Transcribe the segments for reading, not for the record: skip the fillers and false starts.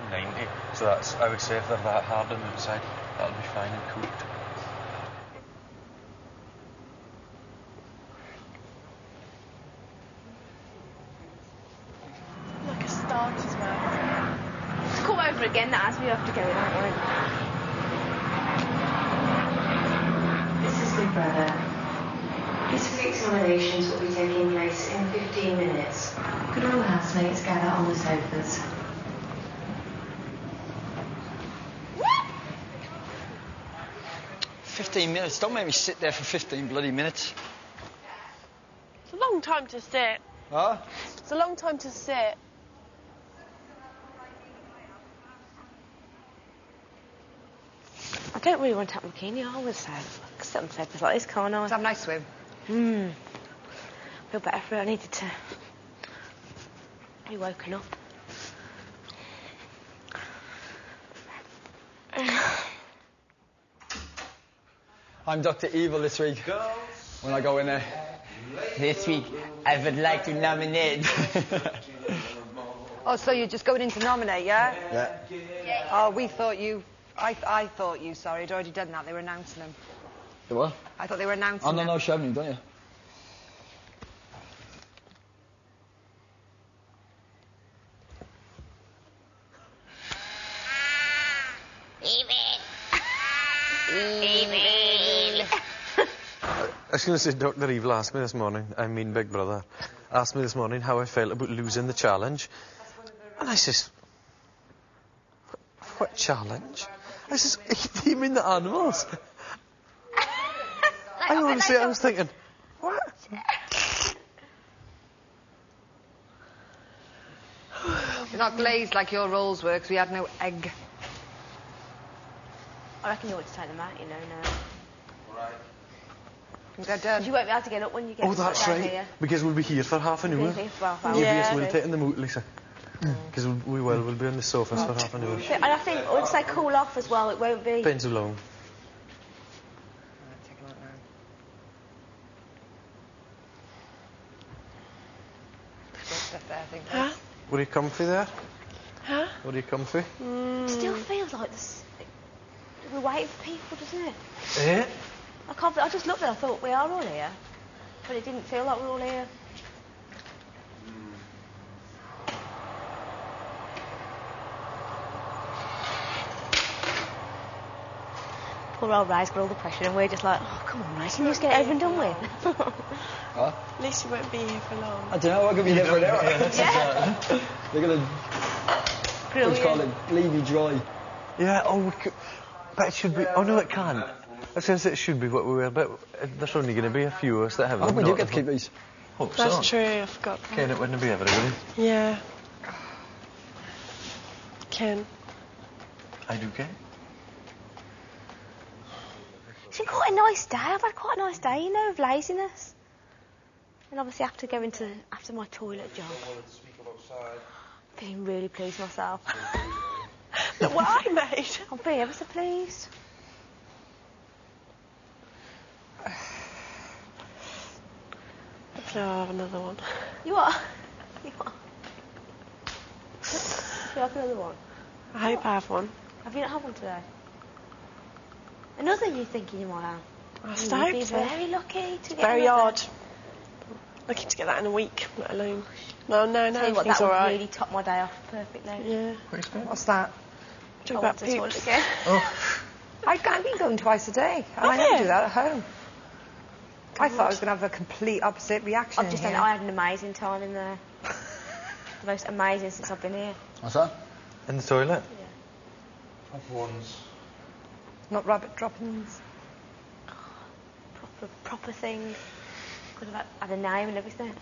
190, so that's, I would say if they're that hard on the outside, that'll be fine and cooked. Like a starter's mouth. Let's come over again, that as we have to go in, aren't This is Big Brother. This week's nominations will be taking place in 15 minutes. Could all housemates gather on the sofas? What? 15 minutes? Don't make me sit there for 15 bloody minutes. It's a long time to sit. Huh? It's a long time to sit. I don't really want to have a bikini, I would say. Sit on sofas like this, can't I? Let's have a nice swim. I feel better for it. I needed to be woken up. I'm Dr. Evil this week. When I go in there. This week, I would like to nominate. Oh, so you're just going in to nominate, yeah? Yeah. Oh, we thought you... I thought you, sorry, had already done that. They were announcing them. The what? I thought they were announcing Oh, no, them. no, show me, don't you? I was going to say, Dr. Evil asked me this morning, Big Brother, asked me this morning how I felt about losing the challenge. And I says, what challenge? I says, eating the animals. I honestly, I was thinking, what? They're not glazed like your rolls were, because we had no egg. I reckon you ought to take them out, you know, now. Right. They're done. You won't be able to get up when you get Oh, that's down right. Here. Because we'll be here for half an hour. We'll be here for half an hour. Yeah. We'll take in the mood, Lisa. Because we'll be on the sofas for half an hour. And I think once they cool off as well, it won't be... Depends how long. Take them out now. Good stuff there, I think. Huh? Were you comfy there? Huh? Were you comfy? Still feels like this... We're waiting for people, doesn't it? Eh? I just looked there, I thought, we are all here. But it didn't feel like we're all here. Poor old Ray's got all the pressure and we're just like, oh, come on, Ray, can you just get it over and done with? Huh? At least you won't be here for long. I don't know, I'm going to be here for an hour. Yeah. They're going to... What's called it? Leave me dry. Yeah, oh, we could... But it should be... Oh, no, it can't. I was going to say it should be what we were, but there's only going to be a few of us that have Oh, them. we do get to keep these. Hope so. That's true, I forgot. Ken, it wouldn't be everybody. Yeah. Ken. I do, Ken. It's been quite a nice day. I've had quite a nice day, you know, of laziness. And obviously after my toilet job. Feeling really pleased with myself. Look what I made. I'm feeling ever so pleased. So I'll have another one. You are? You are? You like another one? I hope I have one. Have you not had one today? Another you thinking you might have? I You'd hope be so. very lucky to get Very another. odd. Looking to get that in a week, let alone... No, Tell you what, everything's that would alright. really top my day off perfectly. Yeah. What's that? Talk I about want to toilet poops. again. I've been going twice a day, and I Have never you? do that at home. I thought I was going to have a complete opposite reaction I've just in said here. I had an amazing time in there. The most amazing since I've been here. What's that? In the toilet? Yeah. Top ones. Not rabbit droppings. Proper thing. Could have had a name and everything.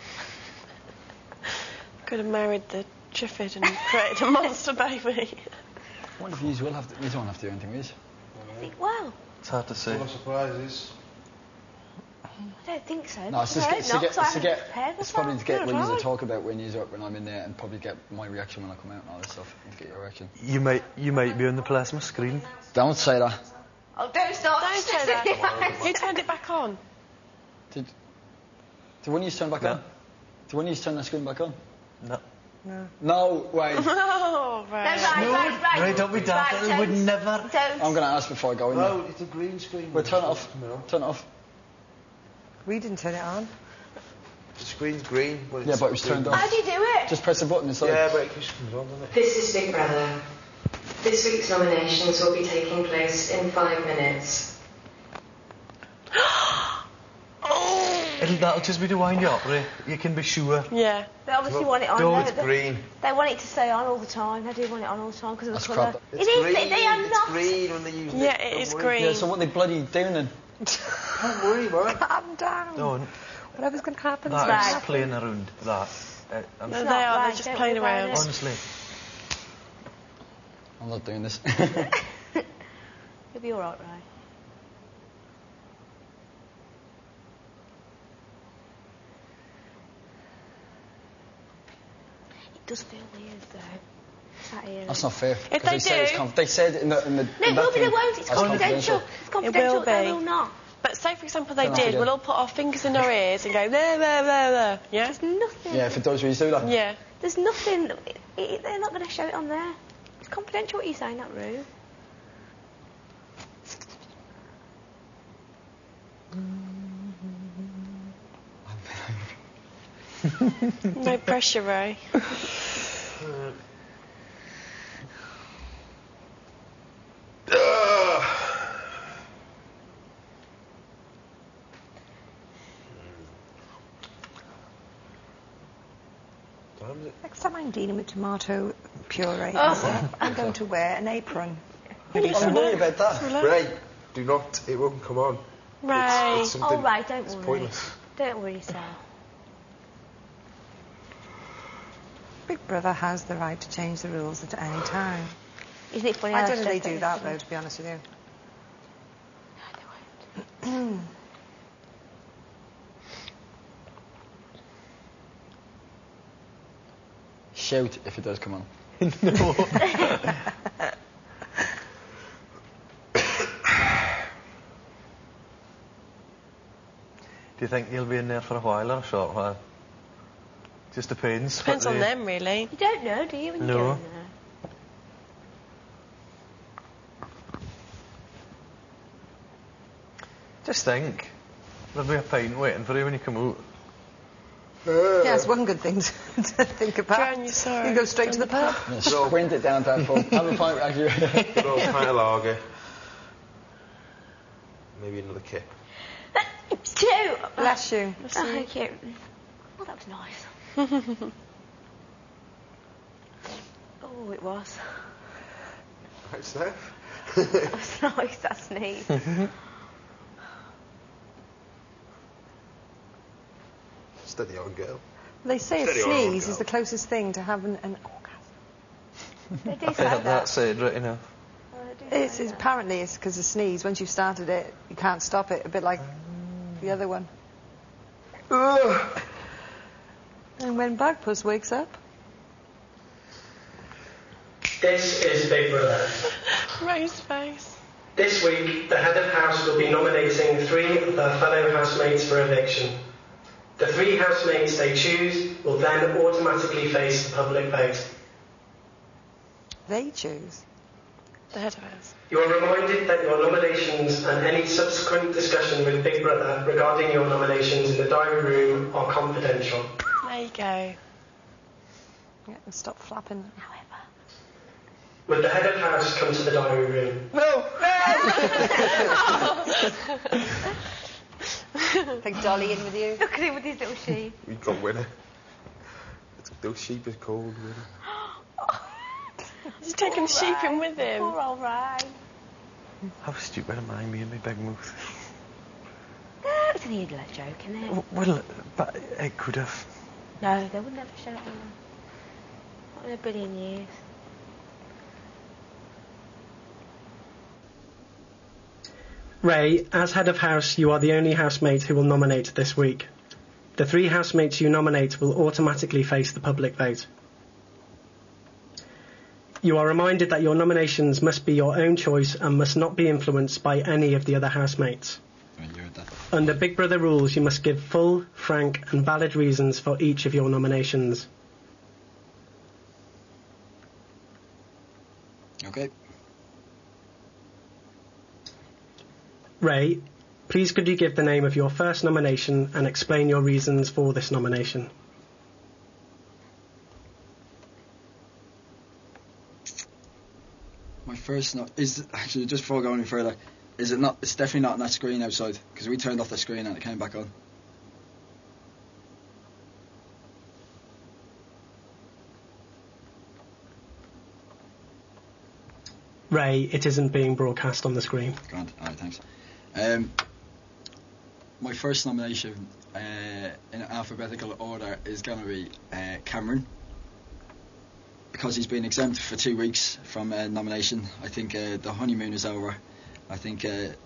Could have married the Chiffid and created a monster baby. I wonder if you will have to... You don't have to do anything, will you? I think, wow. It's hard to say. surprises. I don't think so. No, it's just I hope not, 'cause I haven't prepared it's probably to myself. get when Right. you talk about when I'm in there, and probably get my reaction when I come out and all this stuff, and to get your reaction. You might be on the plasma screen. Don't say that. Oh, don't start. Don't say that. Who turned it back on? Did one of you turn back No. on? Did one of you turn the screen back on? No. No. No way. Oh, right. Right, don't be daft. I would never. Don't. I'm going to ask before I go in there. No, it's a green screen. Well, turn it off. Turn it off. We didn't turn it on. The screen's green. But it's Yeah, but it was turned off. How do you do it? Just press the button inside. Yeah, but it just comes on, doesn't it? This is Big Brother. This week's nominations will be taking place in 5 minutes. That'll just be to wind you up, Ray. You can be sure. Yeah. They obviously want it on. No, don't it's they? green. They want it to stay on all the time. They do want it on all the time because of That's the colour. crap. It is. Green. They are It's not. green when they use it. Yeah, it is green. Yeah, so what are they bloody doing then? Don't worry, man. Calm down. Don't. Whatever's going to happen. That is right. playing around. That. I'm No, It's they not are. right, They're just don't playing worry about around. it. honestly. I'm not doing this. You'll be all right, Ray. It does feel weird, though. Sat here. That's not fair. If 'cause they said do- they said in the No, it will be. They won't. It's confidential. It's confidential. It will They be. will not. But say, for example, they Don't have did. to do. We'll all put our fingers in our ears and go, blah, blah, blah, blah. Yeah? There's nothing. Yeah, if it does, will you do that? Yeah. There's nothing. They're not going to show it on there. It's confidential what you say in that room. No pressure, Ray. Next time I'm dealing with tomato puree, Oh. I'm going to wear an apron. I'm worried about that. Ray, do not. It won't come on. Ray. It's something. All right, don't It's worry. pointless. Don't worry, Sal. Big Brother has the right to change the rules at any time. Isn't it funny? I how don't know they stressed do it that, is? though, to be honest with you. No, they won't. Shout if it does come on. No. Do you think you'll be in there for a while or a short while? Just depends. Depends on them, really. You don't know, do you, when you No. go in there? Just think. There'll be a pint waiting for you when you come out. Yeah, it's one good thing to think about. Joanne, you saw You it. go straight to the pub. Yeah, sprint it down to that pub. Have a pint, actually. Good old pint of lager. Maybe another kip. Two! Bless you. Oh, thank you. Oh, that was nice. Oh, it was. Right, Steph? That was nice, that sneeze. Steady on, girl. They say a Steady on, sneeze girl. is the closest thing to having an orgasm. They do I say think that. that's it, right enough. Oh, they do say that. Apparently it's because a sneeze, once you've started it, you can't stop it, a bit like the other one. And when Bagpuss wakes up, This is Big Brother. Ray's face. This week, the head of house will be nominating 3 of their fellow housemates for eviction. The 3 housemates they choose will then automatically face the public vote. they choose. The head of house. You are reminded that your nominations and any subsequent discussion with Big Brother regarding your nominations in the diary room are confidential. There you go. Yeah, and stop flapping. However. Would the head of house come to the diary room? Take Dolly in with you. Look at him with his little sheep. We got winner. Those sheep is cold, winner. He's taking sheep in with him. Poor old Ray. How stupid am I, me and my big mouth? It's an idiot joke, isn't it? Well, but it could have. No, they would never show it on them. Not in a billion years. Ray, as head of house, you are the only housemate who will nominate this week. The 3 housemates you nominate will automatically face the public vote. You are reminded that your nominations must be your own choice and must not be influenced by any of the other housemates. Under Big Brother rules, you must give full, frank and valid reasons for each of your nominations. Okay. Ray, please could you give the name of your first nomination and explain your reasons for this nomination? My first is actually, just before going any further, is it not? It's definitely not on that screen outside, because we turned off the screen and it came back on. Ray, it isn't being broadcast on the screen. Grand. Alright, thanks. My first nomination in alphabetical order is going to be Cameron, because he's been exempt for 2 weeks from nomination. I think the honeymoon is over. I think it's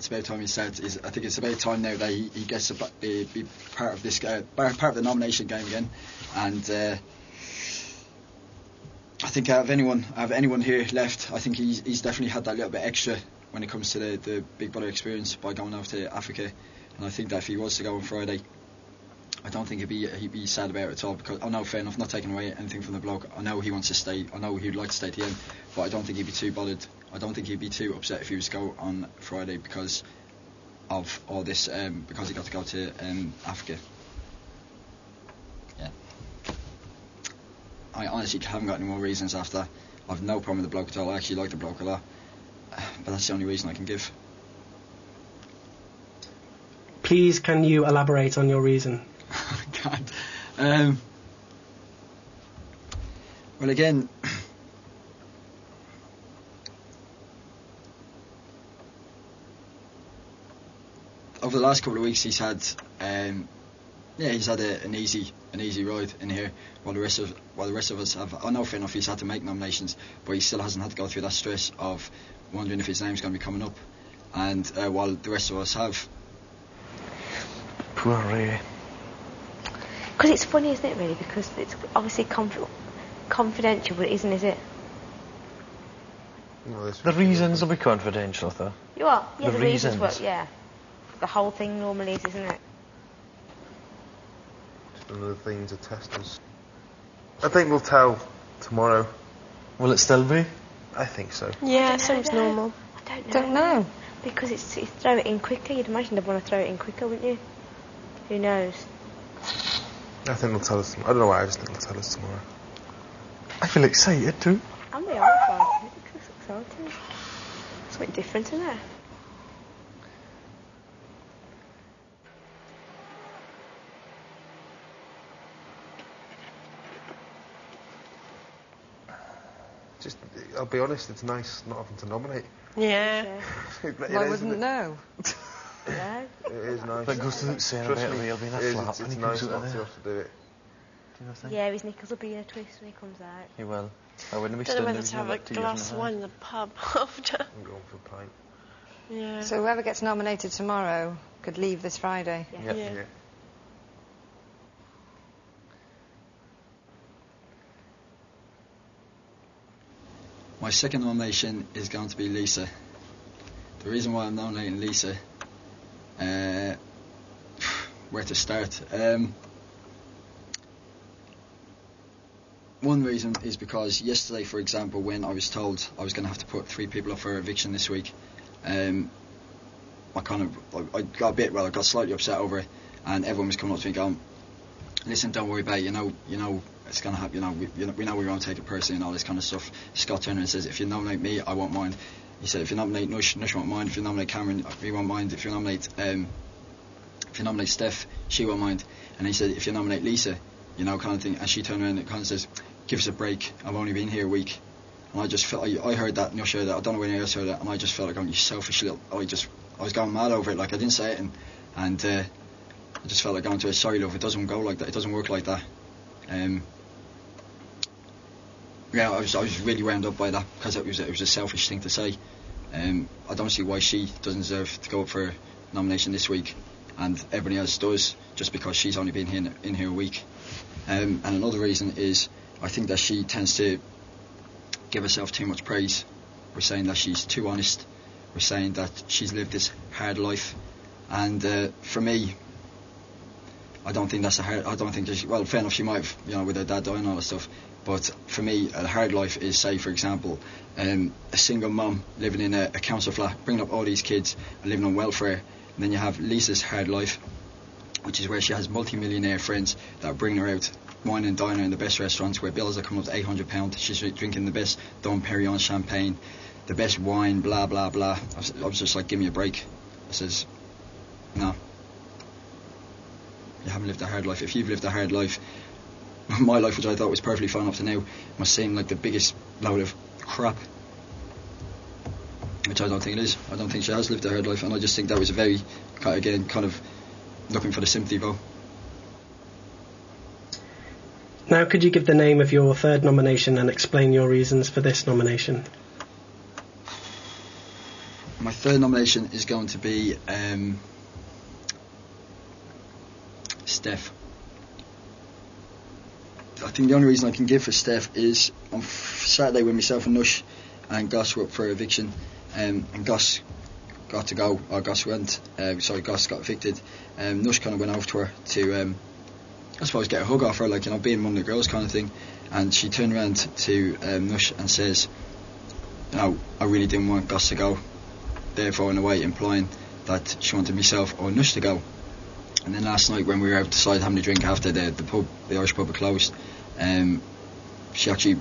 about time he starts. I think it's about time now that he gets to be part of this part of the nomination game again. And I think out of anyone here left, I think he's definitely had that little bit extra when it comes to the Big Brother experience by going out to Africa. And I think that if he was to go on Friday, I don't think he'd be sad about it at all, because I know, fair enough, not taking away anything from the bloke. I know he wants to stay. I know he'd like to stay at the end, but I don't think he'd be too bothered. I don't think he'd be too upset if he was to go on Friday because of all this, because he got to go to Africa. Yeah. I honestly haven't got any more reasons after that. I've no problem with the bloke at all. I actually like the bloke a lot, but that's the only reason I can give. Please, can you elaborate on your reason? I can't. Well, again, over the last couple of weeks, he's had an easy ride in here, while the rest of us have. I know, fair enough, he's had to make nominations, but he still hasn't had to go through that stress of wondering if his name's going to be coming up, and while the rest of us have. Poor Ray. Because it's funny, isn't it, really? Because it's obviously confidential, but it isn't, is it? No, the reasons will be confidential, though. You are? Yeah, the reasons reasons. were, yeah. The whole thing normally is, isn't it? Just another thing to test us. I think we'll tell tomorrow. Will it still be? I think so. Yeah, seems normal. I don't know. Don't know. Because it's throw it in quicker. You'd imagine they'd want to throw it in quicker, wouldn't you? Who knows? I think they'll tell us tomorrow. I don't know why, I just think they'll tell us tomorrow. I feel excited too. I'm the horrified. It's exciting. It's something different, isn't it? Just, I'll be honest, it's nice not having to nominate. Yeah. I wouldn't know. No. It is nice. But goes to saying Trust about me, Ray being a it is, flap it's when he nice comes out not of to there. have to do it. Do you know think? Yeah, his knickers will be in a twist when he comes out. He will. I wouldn't be Don't know still whether losing to have a about 2 years glass in of the wine in the pub after. I'm going for a pint. Yeah. So whoever gets nominated tomorrow could leave this Friday. Yeah. Yeah. Yeah. My second nomination is going to be Lisa. The reason why I'm nominating Lisa, where to start? One reason is because yesterday, for example, when I was told I was going to have to put 3 people up for eviction this week, I got slightly upset over it, and everyone was coming up to me going, "Listen, don't worry about it. You know it's going to happen. We know we won't take it personally and all this kind of stuff." Scott Turner says, "If you nominate me, I won't mind." He said, "If you nominate Nush won't mind. If you nominate Cameron, he won't mind. If you nominate Steph, she won't mind." And he said, "If you nominate Lisa, kind of thing." And she turned around and kind of says, "Give us a break. I've only been here a week." And I just felt, I heard that, Nush heard that, I don't know anyone else heard that, and I just felt like, "You selfish little," I was going mad over it, like I didn't say it, and I just felt like going to her, "Sorry love, it doesn't go like that, it doesn't work like that." Yeah, I was really wound up by that, because it was a selfish thing to say. I don't see why she doesn't deserve to go up for nomination this week, and everybody else does, just because she's only been in here a week. And another reason is, I think that she tends to give herself too much praise. We're saying that she's too honest. We're saying that she's lived this hard life, and for me, I don't think that's I don't think that well, fair enough, she might have, with her dad dying and all that stuff, But for me, a hard life is, say, for example, a single mum living in a council flat, bringing up all these kids and living on welfare. And then you have Lisa's hard life, which is where she has multi-millionaire friends that bring her out, wine and dine her in the best restaurants where bills are coming up to £800. She's drinking the best Dom Perignon champagne, the best wine, blah, blah, blah. I was just like, give me a break. I says, no. You haven't lived a hard life. If you've lived a hard life, my life, which I thought was perfectly fine up to now, must seem like the biggest load of crap. Which I don't think it is. I don't think she has lived a hard life, and I just think that was a very, again, kind of looking for the sympathy vote. Now, could you give the name of your third nomination and explain your reasons for this nomination? My third nomination is going to be Steph. I think the only reason I can give for Steph is on Saturday when myself and Nush and Goss were up for eviction, and Goss got to go, or Goss went, Goss got evicted. Nush kind of went over to her to, I suppose, get a hug off her, like, you know, being one of the girls kind of thing. And she turned around to Nush and says, you know, I really didn't want Goss to go, therefore in a way implying that she wanted myself or Nush to go. And then last night when we were outside having a drink after the Irish pub had closed, she actually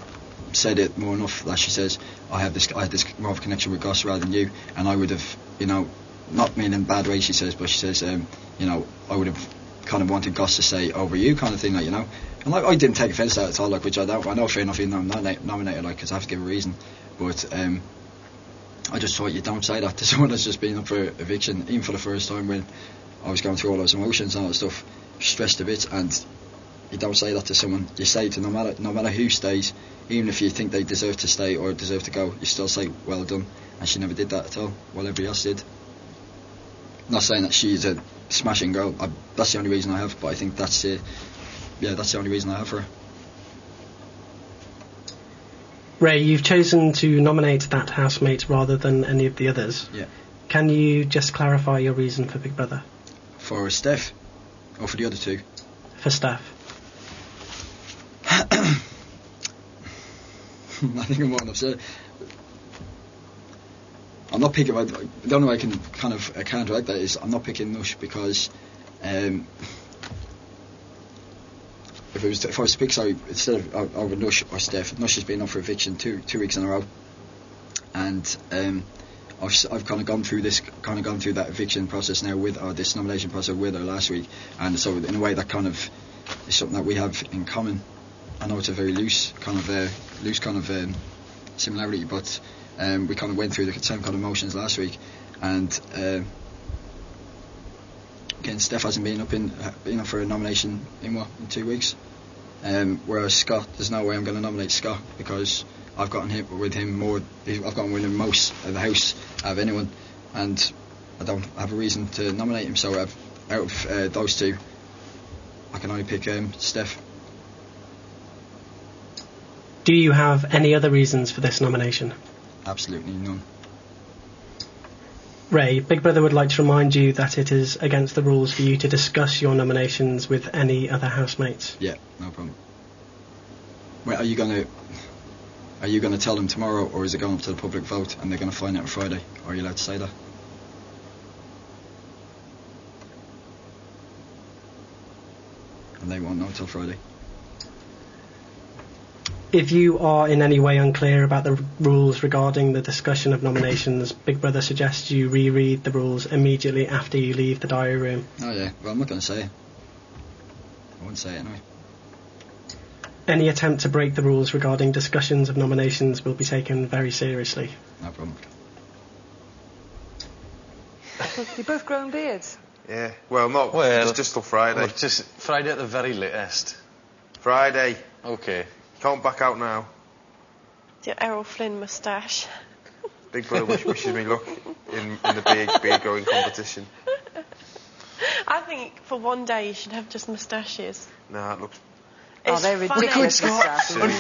said it more enough that she says, I had this more of a connection with Goss rather than you, and I would have, you know, not mean in a bad way, she says, but she says, you know, I would have kind of wanted Goss to say over you, kind of thing, like, you know. And like, I didn't take offence to that at all, like, which I know fair enough, even though I'm not nominated, like, because I have to give a reason. But I just thought you don't say that to someone that's just been up for eviction, even for the first time when I was going through all those emotions and all that stuff, stressed a bit, and you don't say that to someone. You say to no matter who stays, even if you think they deserve to stay or deserve to go, you still say well done. And she never did that at all, while everybody else did. Not saying that she's a smashing girl. That's the only reason I have, but I think that's the only reason I have her. Ray, you've chosen to nominate that housemate rather than any of the others. Yeah. Can you just clarify your reason for Big Brother? For Steph, or for the other two? For Steph. I think I'm more than upset. I'm not picking. The only way I can kind of counteract that is I'm not picking Nush because if I was to pick, sorry, instead of over Nush or Steph, Nush has been up for eviction two weeks in a row, and I've kind of gone through that eviction process now this nomination process with her last week, and so in a way that kind of is something that we have in common. I know it's a very loose kind of similarity, but we kind of went through the same kind of emotions last week, and again, Steph hasn't been up for a nomination in 2 weeks, whereas Scott, there's no way I'm going to nominate Scott because I've gotten hit with him more. I've gotten with him most of the house out of anyone, and I don't have a reason to nominate him. So out of those two, I can only pick Steph. Do you have any other reasons for this nomination? Absolutely none. Ray, Big Brother would like to remind you that it is against the rules for you to discuss your nominations with any other housemates. Yeah, no problem. Wait, are you going to tell them tomorrow, or is it going up to the public vote and they're going to find out on Friday? Are you allowed to say that? And they won't know until Friday. If you are in any way unclear about the rules regarding the discussion of nominations, Big Brother suggests you reread the rules immediately after you leave the diary room. Oh yeah, well I'm not going to say it. I won't say it anyway. Any attempt to break the rules regarding discussions of nominations will be taken very seriously. No problem. You both grown beards? Yeah, well not, just till Friday. Well, just Friday at the very latest. Friday. Okay. Can't back out now. Your Errol Flynn moustache. Big Brother wishes me luck in the beer growing competition. I think for one day you should have just moustaches. Nah, it looks... They're ridiculous. On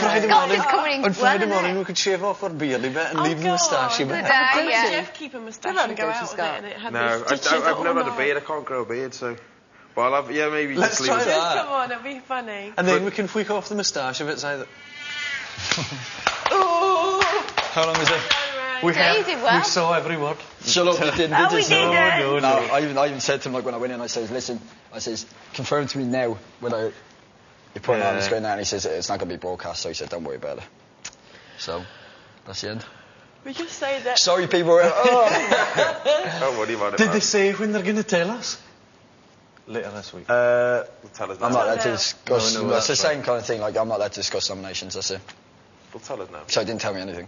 Friday morning we could shave off our beardy bit and leave the moustachey bit. Jeff keep a moustache and go out with it, and it had these stitches I've never had a all beard. I can't grow a beard, so... Well, I'll have, maybe Let's just leave try it. that. Come on, it'll be funny. And then we can tweak off the moustache if it's either... How long is it? You did well. We saw every word. Shut up, you didn't. Oh, we didn't. No, I even said to him, like, when I went in, I says, listen, I says, confirm to me now whether you're putting it on the screen now, and he says, it's not going to be broadcast, so he said, don't worry about it. So, that's the end. We just say that. Sorry, people. Don't worry about it. Did they say when they're going to tell us? Later this week. They'll tell us now. I'm not allowed to discuss. No, That's the that's same kind of thing. Like, I'm not allowed to discuss nominations. That's it. They'll tell us now. So, he didn't tell me anything.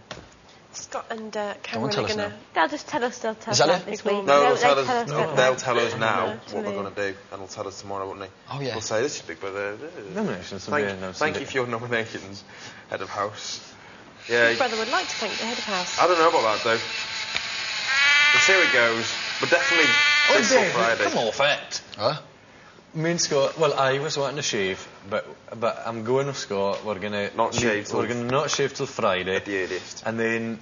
Scott and Don't Cameron tell are us going now. to. They'll just tell us. They'll tell Is us that it? this week. No, they'll tell they us. don't They'll know. tell us now No, what they're going to do, and they'll tell us tomorrow, won't they? Oh, yeah. They'll say, this is Big Brother. Nominations will be announced. Thank you for your nominations, Head of House. Yeah. Big Brother would like to thank the head of house. I don't know about that, though. We'll see how it goes. But definitely this or Friday. Come off it. Huh? Me and Scott, well, I was wanting to shave, but I'm going with Scott. We're going to Not shave till- We're going to not shave till Friday. At the earliest. And then,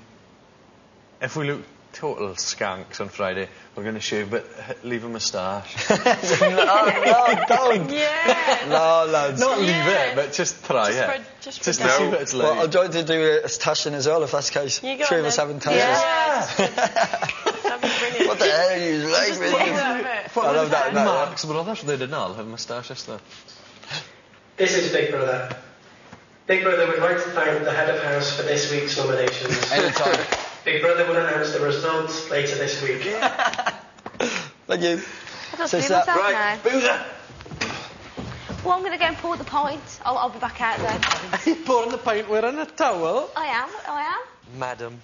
if we look total skanks on Friday, we're going to shave, but leave a moustache. Oh, no, don't. Yeah. No, lads. Not leave Yeah. it, but just try it. Just to for see now. what it's like. Well, I'm trying to do a tashing as well, if that's the case. You go Three on of us then. having tashes. Yeah. That'd be brilliant. What the hell are you like, Just man? put it. What I love was that. Mark's brothers, they didn't all have moustaches though. This is Big Brother. Big Brother would like to thank the head of house for this week's nominations. Anytime. Big Brother will announce the results later this week. Thank you. I don't Says see that. myself Right, now. Boozer! Well, I'm going to go and pour the pint. I'll be back out then. Pouring the paint wearing a towel. I am. Madam.